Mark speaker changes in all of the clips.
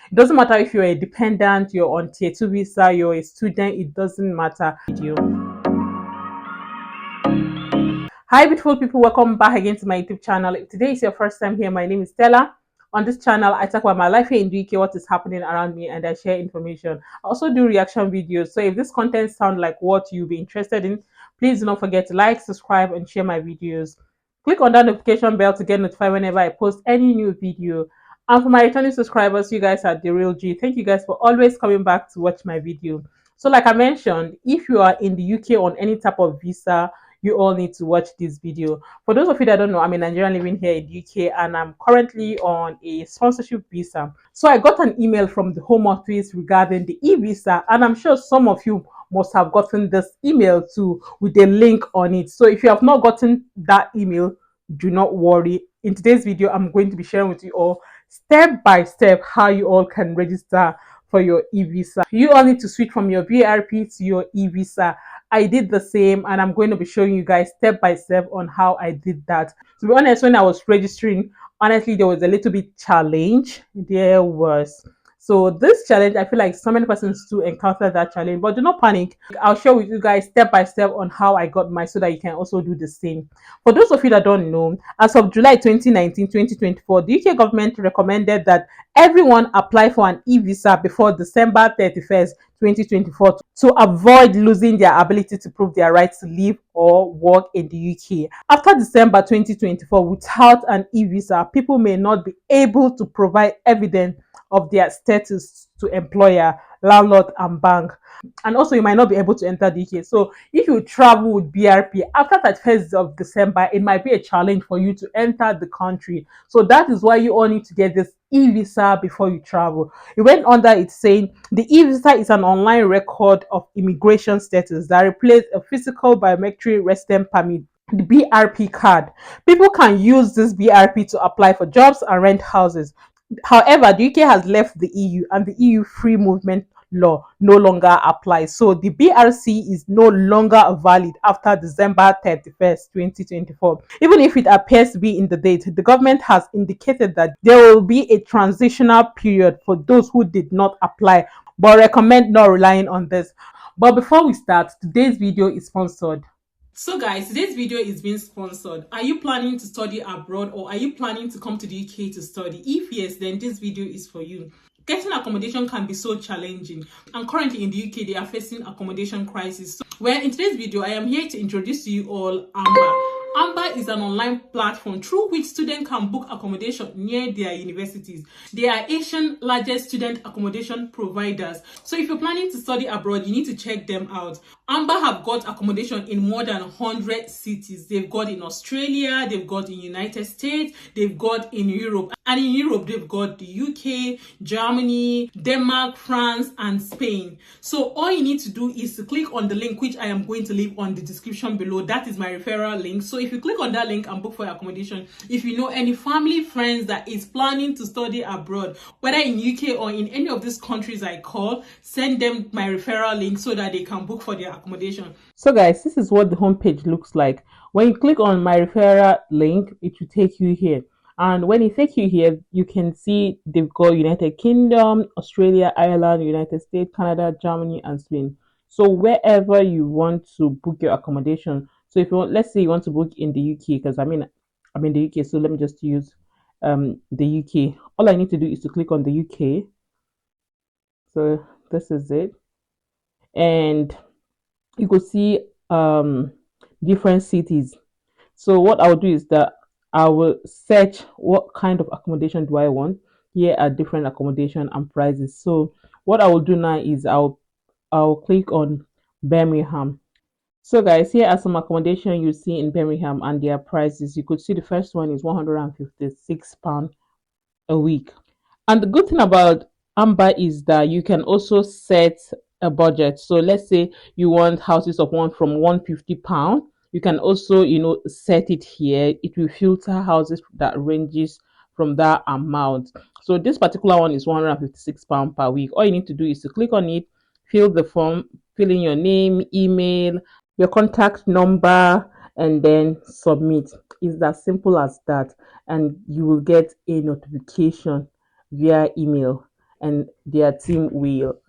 Speaker 1: It doesn't matter if you're a dependent, you're on tier 2 visa, you're a student, it doesn't matter. Hi beautiful people, welcome back again to my YouTube channel. If today is your first time here, my name is Stella. On this channel I talk about my life here in the UK, what is happening around me, and I share information. I also do reaction videos, so if this content sounds like what you'll be interested in, please do not forget to like, subscribe and share my videos. Click on that notification bell to get notified whenever I post any new video. And for my returning subscribers, you guys are the real G. Thank you guys for always coming back to watch my video. So like I mentioned, if you are in the UK on any type of visa, you all need to watch this video. For those of you that don't know, I'm a Nigerian living here in the UK and I'm currently on a sponsorship visa. So I got an email from the Home Office regarding the eVISA, and I'm sure some of you must have gotten this email too with a link on it. So if you have not gotten that email, do not worry. In today's video, I'm going to be sharing with you all step by step how you all can register for your eVISA. You all need to switch from your BRP to your eVISA. I did the same and I'm going to be showing you guys step by step on how I did that. To be honest, when I was registering, honestly, there was a little bit challenge. There was. So this challenge, I feel like so many persons do encounter that challenge, but do not panic. I'll share with you guys step by step on how I got mine so that you can also do the same. For those of you that don't know, as of July 2024, the UK government recommended that everyone apply for an e-visa before December 31st, 2024 to avoid losing their ability to prove their right to live or work in the UK. After December 2024, without an e-visa, people may not be able to provide evidence of their status to employer, landlord and bank. And also you might not be able to enter the UK. So if you travel with BRP after 31st of December, it might be a challenge for you to enter the country. So that is why you all need to get this e-visa before you travel. It went under it saying the e-visa is an online record of immigration status that replaces a physical biometric resident permit, the BRP card. People can use this BRP to apply for jobs and rent houses. However, the UK has left the EU and the EU free movement law no longer applies. So the BRC is no longer valid after December 31st, 2024. Even if it appears to be in the date, the government has indicated that there will be a transitional period for those who did not apply, but recommend not relying on this. But before we start, today's video is sponsored. So guys, today's video is being sponsored. Are you planning to study abroad or are you planning to come to the UK to study? If yes, then this video is for you. Getting accommodation can be so challenging, and currently in the UK they are facing accommodation crisis. Well, in today's video I am here to introduce to you all Amber. Amber is an online platform through which students can book accommodation near their universities. They are Asia's largest student accommodation providers. So if you're planning to study abroad, you need to check them out. Amber have got accommodation in more than 100 cities. They've got in Australia, they've got in United States, they've got in Europe. And in Europe, they've got the UK, Germany, Denmark, France, and Spain. So all you need to do is to click on the link, which I am going to leave on the description below. That is my referral link. So if you click on that link and book for your accommodation, if you know any family, friends that is planning to study abroad, whether in UK or in any of these countries I call, send them my referral link so that they can book for their accommodation. So guys, this is what the homepage looks like. When you click on my referral link, it will take you here. And when it takes you here, you can see they've got United Kingdom, Australia, Ireland, United States, Canada, Germany, and Spain. So wherever you want to book your accommodation. So if you want, let's say you want to book in the UK, because I'm in the UK, so let me just use the UK. All I need to do is to click on the UK. So this is it, and you could see different cities. So what I'll do is that I will search what kind of accommodation do I want. Here are different accommodation and prices. So what I will do now is I'll click on Birmingham. So guys, here are some accommodation you see in Birmingham and their prices. You could see the first one is £156 a week. And the good thing about Amber is that you can also set a budget. So let's say you want houses of one from £150. You can also, set it here. It will filter houses that ranges from that amount. So this particular one is £156 per week. All you need to do is to click on it, fill the form, fill in your name, email, your contact number, and then submit. It's as simple as that, and you will get a notification via email. and their team will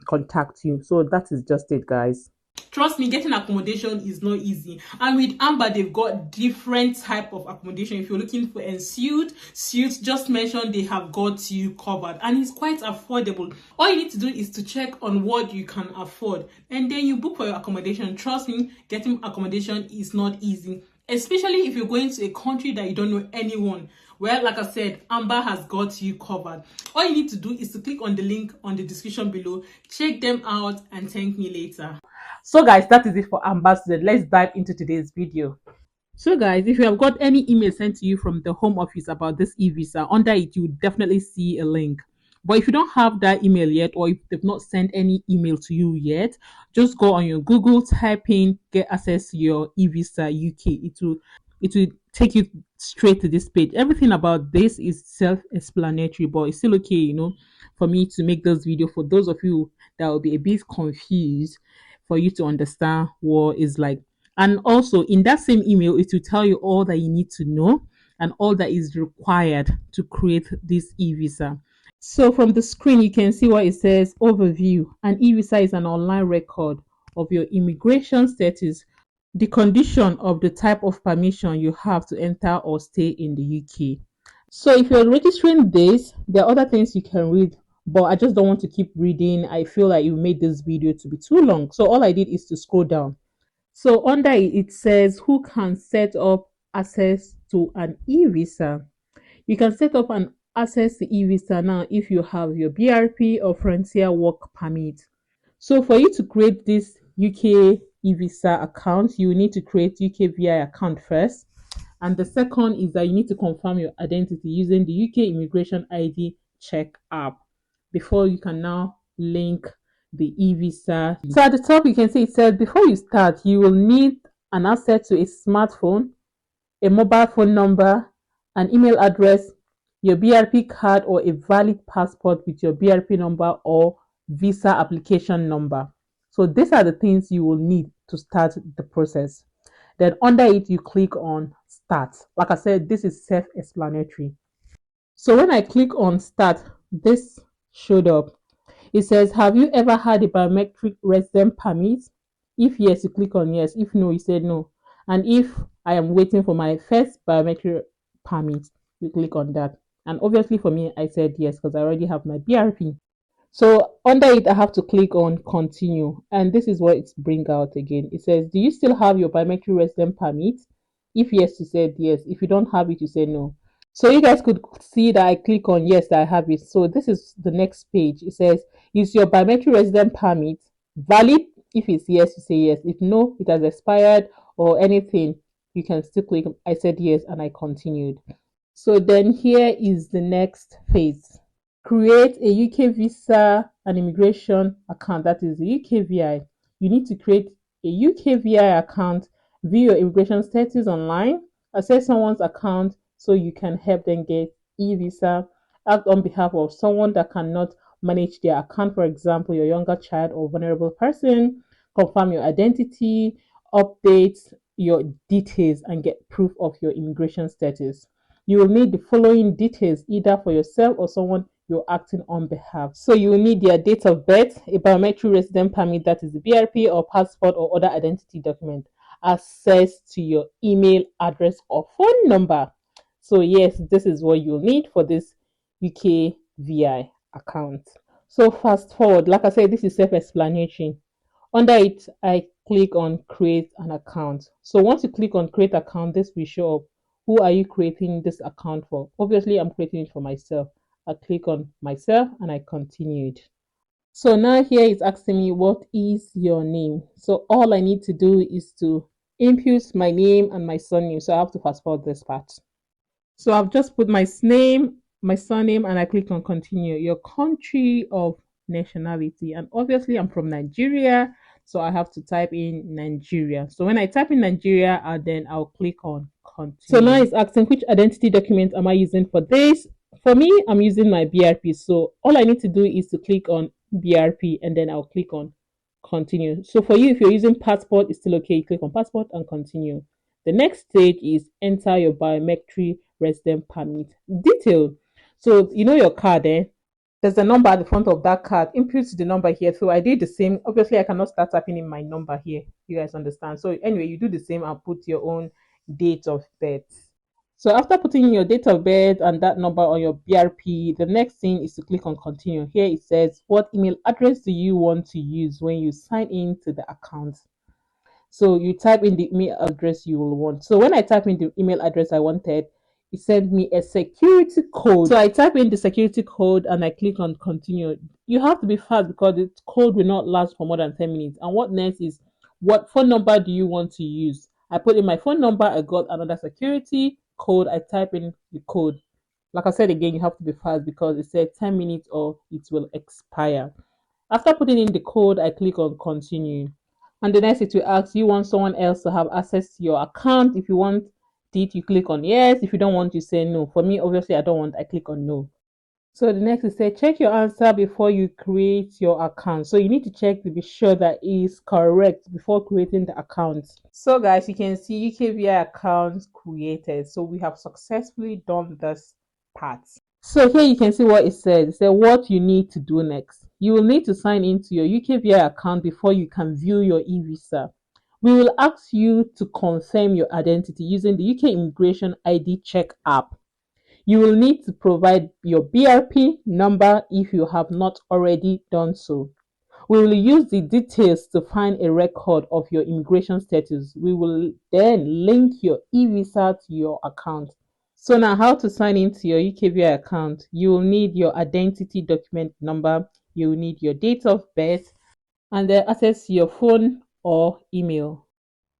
Speaker 1: contact you. So that is just it, guys. Trust me, getting accommodation is not easy. And with Amber, they've got different type of accommodation. If you're looking for ensuite, suits, just mention they have got you covered. And it's quite affordable. All you need to do is to check on what you can afford. And then you book for your accommodation. Trust me, getting accommodation is not easy. Especially if you're going to a country that you don't know anyone. Well, like I said, Amber has got you covered. All you need to do is to click on the link on the description below, check them out, and thank me later. So guys, that is it for Amber Student. Let's dive into today's video. So guys, if you have got any email sent to you from the home office about this eVISA, under it you definitely see a link. But if you don't have that email yet, or if they've not sent any email to you yet, just go on your Google, type in get access to your eVISA UK. It will take you straight to this page. Everything about this is self-explanatory, but it's still okay, for me to make this video for those of you that will be a bit confused, for you to understand what is like. And also in that same email, it will tell you all that you need to know and all that is required to create this eVISA. So from the screen, you can see what it says overview. An eVISA is an online record of your immigration status, the condition of the type of permission you have to enter or stay in the UK. So if you're registering this, there are other things you can read, but I just don't want to keep reading. I feel like you made this video to be too long. So all I did is to scroll down. So under it says who can set up access to an eVISA. You can set up an access to eVISA now if you have your BRP or Frontier Work Permit. So for you to create this UK eVISA account, you need to create UK VI account first. And the second is that you need to confirm your identity using the UK Immigration ID Check app before you can now link the eVISA. So at the top, you can see it says before you start, you will need an access to a smartphone, a mobile phone number, an email address, your BRP card, or a valid passport with your BRP number or visa application number. So these are the things you will need to start the process. Then under it, you click on start. Like I said, this is self-explanatory. So when I click on start, this showed up. It says, have you ever had a biometric resident permit? If yes, you click on yes. If no, you say no. And if I am waiting for my first biometric permit, you click on that. And obviously for me, I said yes because I already have my BRP. So under it, I have to click on continue. And this is what it's bring out again. It says, do you still have your biometric resident permit? If yes, you said yes. If you don't have it, you say no. So you guys could see that I click on yes, that I have it. So this is the next page. It says, is your biometric resident permit valid? If it's yes, you say yes. If no, it has expired or anything, you can still click. I said yes and I continued. So then here is the next phase. Create a UK visa and immigration account, that is the UK VI. You need to create a UK VI account, view your immigration status online, access someone's account so you can help them get eVISA, act on behalf of someone that cannot manage their account, for example, your younger child or vulnerable person, confirm your identity, update your details, and get proof of your immigration status. You will need the following details either for yourself or someone you're acting on behalf. So you will need their date of birth, a biometric resident permit, that is the BRP or passport or other identity document, access to your email address or phone number. So yes, this is what you'll need for this UK VI account. So fast forward, like I said, this is self-explanatory. Under it, I click on create an account. So once you click on create account, this will show up. Who are you creating this account for? Obviously, I'm creating it for myself. I click on myself and I continued. So now here it's asking me, what is your name? So all I need to do is to input my name and my surname. So I have to fast forward this part. So I've just put my name, my surname, and I click on continue. Your country of nationality. And obviously I'm from Nigeria. So I have to type in Nigeria. So when I type in Nigeria, then I'll click on continue. So now it's asking which identity document am I using for this? For me, I'm using my BRP. So all I need to do is to click on BRP and then I'll click on continue. So for you, if you're using passport, it's still okay. You click on passport and continue. The next stage is enter your biometric resident permit detail. So you know your card, there's a number at the front of that card. Input the number here. So I did the same. Obviously, I cannot start typing in my number here. You guys understand? So anyway, you do the same and put your own date of birth. So after putting in your date of birth and that number on your BRP, the next thing is to click on continue. Here it says, what email address do you want to use when you sign in to the account? So you type in the email address you will want. So when I type in the email address I wanted, it sent me a security code. So I type in the security code and I click on continue. You have to be fast because the code will not last for more than 10 minutes. And what next is, what phone number do you want to use? I put in my phone number, I got another security code, I type in the code. Like I said again, you have to be fast because it said 10 minutes or it will expire. After putting in the code, I click on continue. And the next it will ask, you want someone else to have access to your account? If you want it, you click on yes. If you don't want, you say no. For me, obviously, I don't want, I click on no. So the next is say, check your answer before you create your account. So you need to check to be sure that it is correct before creating the account. So guys, you can see UKVI account created. So we have successfully done this part. So here you can see what it says. It says what you need to do next. You will need to sign into your UKVI account before you can view your eVISA. We will ask you to confirm your identity using the UK Immigration ID Check app. You will need to provide your BRP number if you have not already done so. We will use the details to find a record of your immigration status. We will then link your eVISA to your account. So now how to sign into your UKVI account. You will need your identity document number, you will need your date of birth, and then access to your phone or email.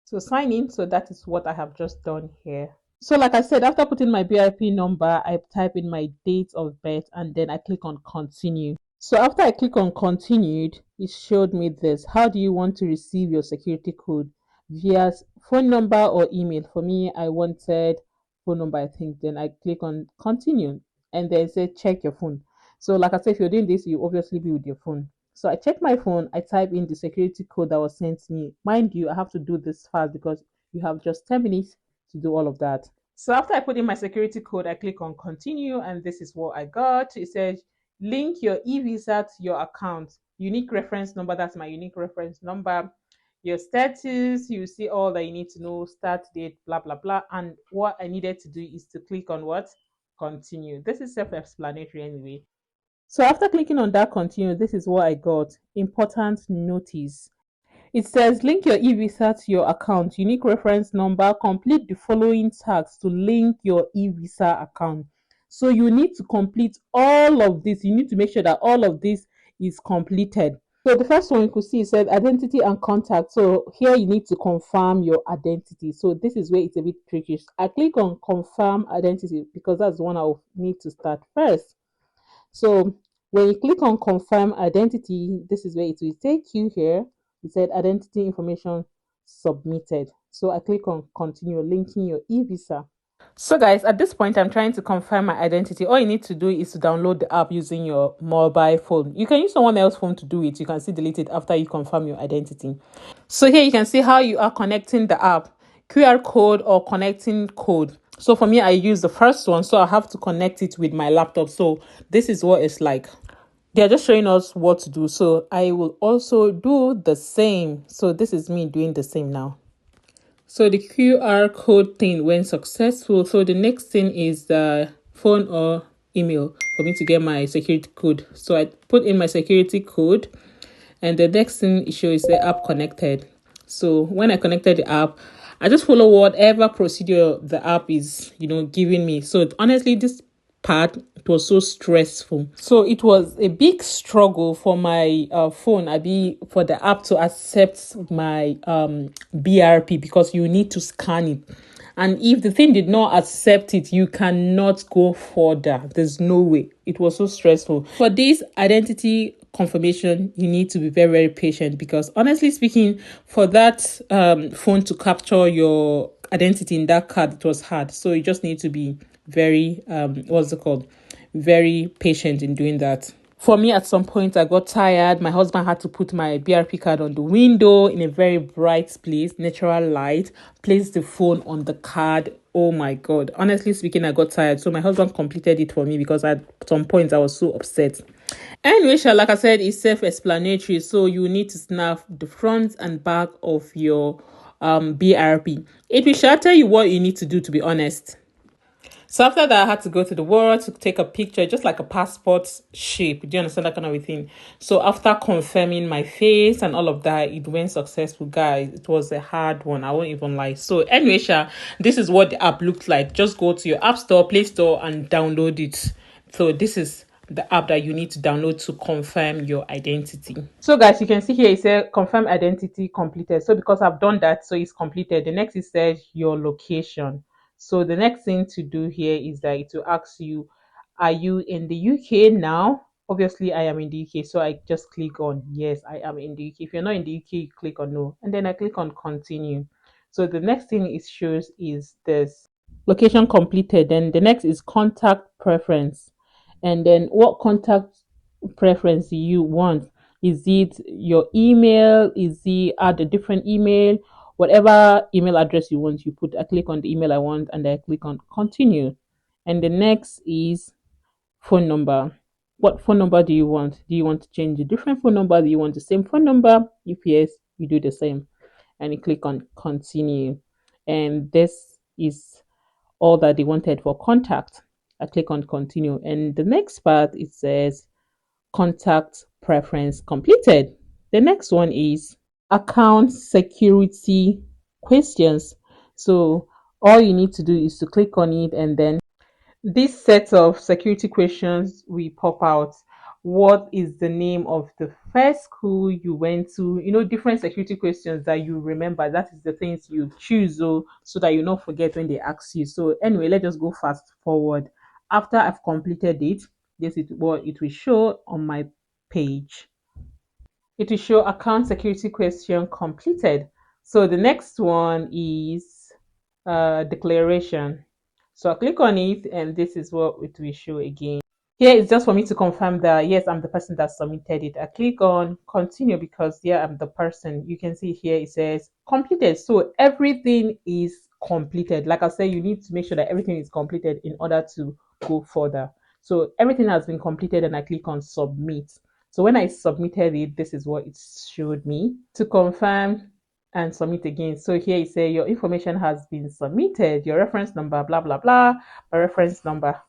Speaker 1: So sign in, so that is what I have just done here. So like I said, after putting my BRP number, I type in my date of birth and then I click on continue. So after I click on continued, it showed me this. How do you want to receive your security code? Via phone number or email? For me, I wanted phone number, I think. Then I click on continue and then say check your phone. So like I said, if you're doing this, you obviously be with your phone. So I check my phone, I type in the security code that was sent to me. Mind you, I have to do this fast because you have just 10 minutes to do all of that. So after I put in my security code, I click on continue and this is what I got. It says link your eVISA to your account. Unique reference number, that's my unique reference number. Your status, you see all that you need to know, start date, blah, blah, blah. And what I needed to do is to click on what? Continue. This is self-explanatory anyway. So after clicking on that continue, this is what I got. Important notice. It says link your eVISA to your account. Unique reference number. Complete the following tasks to link your eVISA account. So you need to complete all of this. You need to make sure that all of this is completed. So the first one you could see, it said identity and contact. So here you need to confirm your identity. So this is where it's a bit tricky. I click on confirm identity because that's the one I will need to start first. So when you click on confirm identity, this is where it will take you here. It said identity information submitted. So I click on continue, linking your eVISA. So guys, at this point, I'm trying to confirm my identity. All you need to do is to download the app using your mobile phone. You can use someone else's phone to do it. You can still delete it after you confirm your identity. So here you can see how you are connecting the app, QR code or connecting code. So for me, I use the first one, so I have to connect it with my laptop. So this is what it's like. They're just showing us what to do. So I will also do the same. So this is me doing the same now. So the QR code thing went successful. So the next thing is the phone or email for me to get my security code. So I put in my security code and the next thing it shows is the app connected. So when I connected the app, I just follow whatever procedure the app is, giving me. So honestly, this part, it was so stressful. So it was a big struggle for my phone, for the app to accept my BRP because you need to scan it. And if the thing did not accept it, you cannot go further. There's no way. It was so stressful. For this identity confirmation, you need to be very, very patient because honestly speaking, for that phone to capture your identity in that card, it was hard. So you just need to be very, very patient in doing that. For me, at some point, I got tired. My husband had to put my BRP card on the window in a very bright place, natural light, place the phone on the card, Oh my god. Honestly speaking, I got tired. So my husband completed it for me because at some point I was so upset. Anyway, like I said, it's self-explanatory. So you need to snap the front and back of your BRP. It will shall tell you what you need to do, to be honest. So after that, I had to go to the world to take a picture, just like a passport shape. Do you understand that kind of a thing? So after confirming my face and all of that, it went successful, guys. It was a hard one. I won't even lie. So anyway, this is what the app looks like. Just go to your app store, Play Store, and download it. So this is the app that you need to download to confirm your identity. So guys, you can see here it says confirm identity completed. So because I've done that, so it's completed. The next it says your location. So the next thing to do here is that it will ask you, are you in the UK now? Obviously, I am in the UK, so I just click on yes, I am in the UK. If you're not in the UK, you click on no, and then I click on continue. So the next thing it shows is this location completed. Then the next is contact preference, and then what contact preference do you want? Is it your email? Is it add a different email? Whatever email address you want, you put. I click on the email I want, and I click on continue. And the next is phone number. What phone number do you want? Do you want to change a different phone number? Do you want the same phone number? If yes, you do the same, and you click on continue. And this is all that they wanted for contact. I click on continue, and the next part it says contact preference completed. The next one is account security questions. So all you need to do is to click on it, and then this set of security questions will pop out. What is the name of the first school you went to? Different security questions that you remember. That is the things you choose, so that you not forget when they ask you. So anyway, let's just go fast forward. After I've completed it, this is what it will show on my page. It will show account security question completed. So the next one is declaration. So I click on it, and this is what it will show again. Here it's just for me to confirm that yes, I'm the person that submitted it. I click on continue because yeah, I'm the person. You can see here it says completed. So everything is completed. Like I said, you need to make sure that everything is completed in order to go further. So everything has been completed, and I click on submit. So when I submitted it, this is what it showed me. To confirm and submit again. So here it says your information has been submitted, your reference number, blah blah blah, my reference number.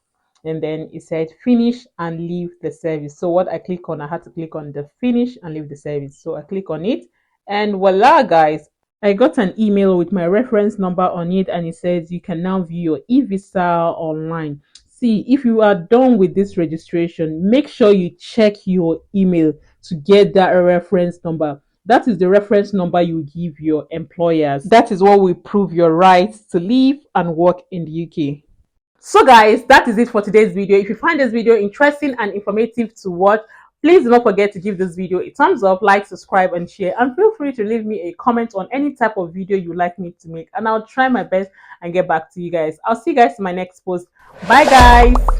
Speaker 1: And then it said finish and leave the service. So what I click on, I had to click on the finish and leave the service. So I click on it, and voila, guys, I got an email with my reference number on it, and it says you can now view your eVISA online. See, if you are done with this registration, make sure you check your email to get that reference number. That is the reference number you give your employers. That is what will prove your right to live and work in the UK. So guys, that is it for today's video. If you find this video interesting and informative to watch, please do not forget to give this video a thumbs up, like, subscribe, and share. And feel free to leave me a comment on any type of video you'd like me to make, and I'll try my best and get back to you guys. I'll see you guys in my next post. Bye guys.